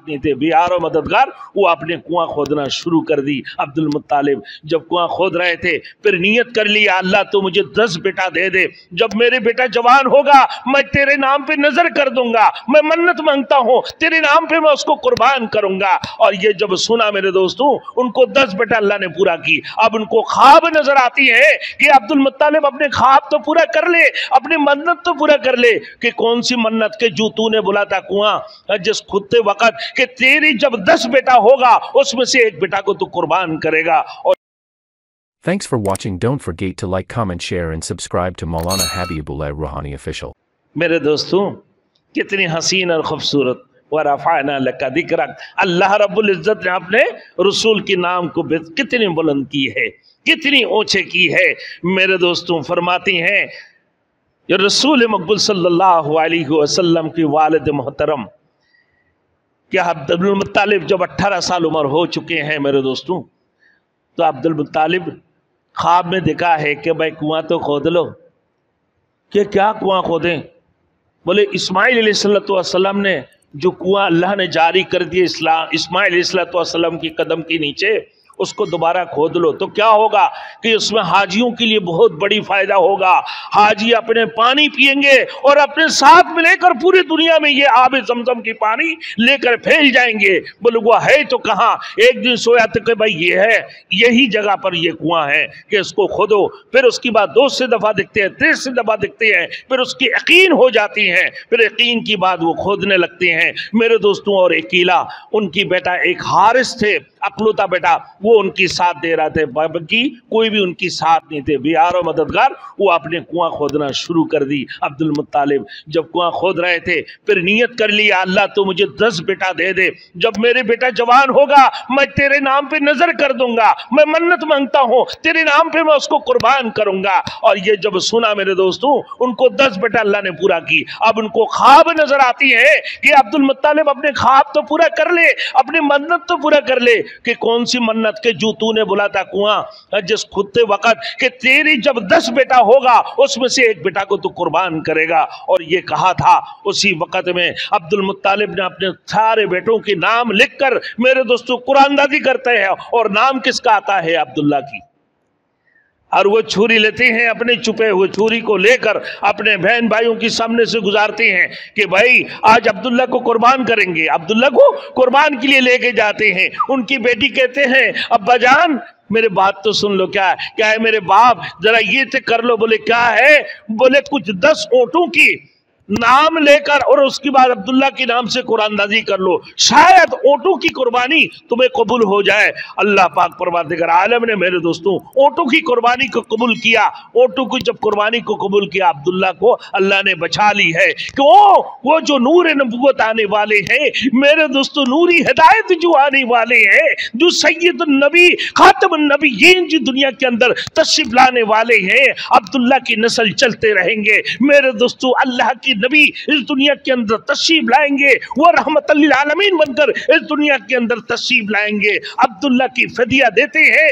نہیں تھے بیار و مددگار، وہ اپنے کنواں کھودنا شروع کر دی۔ عبدل مطالب جب کنواں کھود رہے تھے پھر نیت کر لیا اللہ تو مجھے 10 بیٹا دے دے، جب میرے بیٹا جوان ہوگا میں تیرے نام پہ نظر کر دوں گا، میں منت مانگتا ہوں تیرے نام پہ میں اس کو قربان کروں گا۔ اور یہ جب سنا میرے دوستوں، ان کو 10 بیٹا اللہ نے پورا کی۔ اب ان کو خواب نظر آتی ہے کہ عبد المطالب اپنے خواب تو پورا کر لے، اپنی منت تو پورا کر لے، کہ کون سی منت کہ جو تو نے بولا تھا کنواں جس کھدتے وقت کہ تیری جب 10 بیٹا ہوگا اس میں سے ایک بیٹا کو تو قربان کرے گا۔ اور Thanks for watching. Don't forget to like, comment, share and subscribe to Maulana Habibullah Rouhani Official. میرے دوستوں کتنی حسین اور خوبصورت وَرَفَعْنَا لَكَ ذِكْرَكَ، اللہ رب العزت نے اپنے رسول کے نام کو کتنی بلند کی ہے، کتنی اونچے کی ہے۔ میرے دوستوں فرماتی ہیں یہ رسول مقبول صلی اللہ علیہ وسلم کی والد محترم کیا عبد المطالب جب 18 سال عمر ہو چکے ہیں میرے دوستوں، تو عبد المطالب خواب میں دیکھا ہے کہ بھائی کنواں تو کھود لو۔ کہ کیا کنواں کھودیں؟ بولے اسماعیل علیہ السلام نے جو کنواں اللہ نے جاری کر دیا اسماعیل علیہ السلام کی قدم کے نیچے، اس کو دوبارہ کھود لو تو کیا ہوگا کہ اس میں حاجیوں کے لیے بہت بڑی فائدہ ہوگا۔ حاجی اپنے پانی پیئیں گے اور اپنے ساتھ میں لے کر پوری دنیا میں یہ آب زمزم کی پانی لے کر پھیل جائیں گے۔ بولے وہ ہے تو کہاں؟ ایک دن سویا تو کہ بھائی یہ ہے، یہی جگہ پر یہ کنواں ہے کہ اس کو کھودو۔ پھر اس کی بعد 2 دفعہ دکھتے ہیں، 3 دفعہ دکھتے ہیں، پھر اس کی یقین ہو جاتی ہے، پھر یقین کی بعد وہ کھودنے لگتے ہیں میرے دوستوں۔ اور اکیلا ان کی بیٹا ایک حارث تھے، اکلوتا بیٹا، وہ ان کی ساتھ دے رہا تھے، باقی کوئی بھی ان کی ساتھ نہیں تھے بیار و مددگار۔ وہ اپنے کنواں کھودنا شروع کر دی۔ عبد المطالب جب کنواں کھود رہے تھے پھر نیت کر لیا اللہ تو مجھے 10 بیٹا دے دے، جب میرے بیٹا جوان ہوگا میں تیرے نام پہ نظر کر دوں گا، میں منت مانگتا ہوں تیرے نام پہ میں اس کو قربان کروں گا۔ اور یہ جب سنا میرے دوستوں، ان کو 10 بیٹا اللہ نے پورا کی۔ اب ان کو خواب نظر آتی ہے کہ عبد المطالب اپنے خواب تو پورا کر لے، اپنی منت تو پورا کر لے، کہ کون سی منت کہ جو تو نے بولا تھا کنواں جس کھدتے وقت کہ تیری جب 10 بیٹا ہوگا اس میں سے ایک بیٹا کو تو قربان کرے گا۔ اور یہ کہا تھا اسی وقت میں عبد المطالب نے اپنے سارے بیٹوں کے نام لکھ کر میرے دوستوں قرآن دازی کرتے ہیں، اور نام کس کا آتا ہے؟ عبداللہ کی۔ اور وہ چھری لیتے ہیں، اپنے چھپے ہوئے چھری کو لے کر اپنے بہن بھائیوں کی سامنے سے گزارتے ہیں کہ بھائی آج عبداللہ کو قربان کریں گے۔ عبداللہ کو قربان کے لیے لے کے جاتے ہیں۔ ان کی بیٹی کہتے ہیں ابا جان میرے بات تو سن لو، کیا ہے میرے باپ، ذرا یہ تو کر لو۔ بولے کیا ہے؟ بولے کچھ 10 اونٹوں کی نام لے کر اور اس کے بعد عبداللہ کے نام سے قرآن دازی کر لو، شاید اونٹوں کی قربانی تمہیں قبول ہو جائے۔ اللہ پاک پروردگار عالم نے میرے دوستوں اونٹوں کی قربانی کو قبول کیا۔ اونٹوں کی جب قربانی کو قبول کیا، عبداللہ کو اللہ نے بچا لی ہے کہ وہ جو نور نبوت آنے والے ہیں میرے دوستوں، نوری ہدایت جو آنے والے ہیں، جو سید النبی خاتم النبیین جو دنیا کے اندر تشریف لانے والے ہیں، عبداللہ کی نسل چلتے رہیں گے میرے دوستوں۔ اللہ کی نبی اس دنیا کے اندر تشریف لائیں گے، وہ رحمت للعالمین بن کر اس دنیا کے اندر تشریف لائیں گے۔ عبداللہ کی فدیہ دیتے ہیں